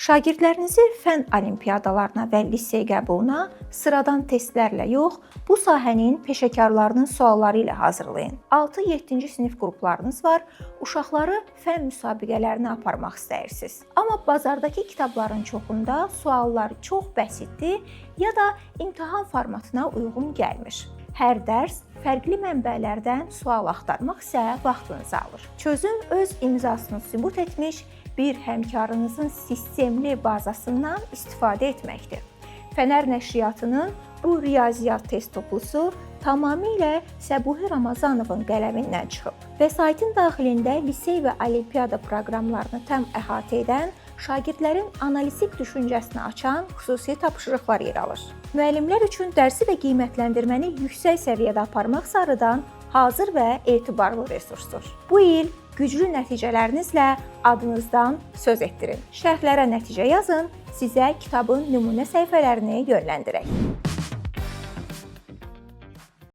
Şagirdlərinizi fənn olimpiadalarına və lisey qəbuluna sıradan testlərlə yox, bu sahənin peşəkarlarının sualları ilə hazırlayın. 6-7-ci sinif qruplarınız var, uşaqları fənn müsabiqələrinə aparmaq istəyirsiniz. Amma bazardakı kitabların çoxunda suallar çox bəsitdir ya da imtahan formatına uyğun gəlmir. Hər dərs fərqli mənbələrdən sual axtarmaq isə vaxtınızı alır. Çözüm öz imzasını sübut etmiş bir həmkarınızın sistemli bazasından istifadə etməkdir. Fənər nəşriyyatının bu riyaziyyat test toplusu tamamilə Səbuhi Ramazanovun qələmindən çıxıb və saytın daxilində lisey və olimpiada proqramlarını tam əhatə edən, şagirdlərin analitik düşüncəsini açan xüsusi tapşırıqlar yer alır. Müəllimlər üçün dərsi və qiymətləndirməni yüksək səviyyədə aparmaq sarıdan hazır və etibarlı resursdur. Bu il güclü nəticələrinizlə adınızdan söz etdirin. Şərhlərə nəticə yazın, sizə kitabın nümunə səhifələrini yönləndirək.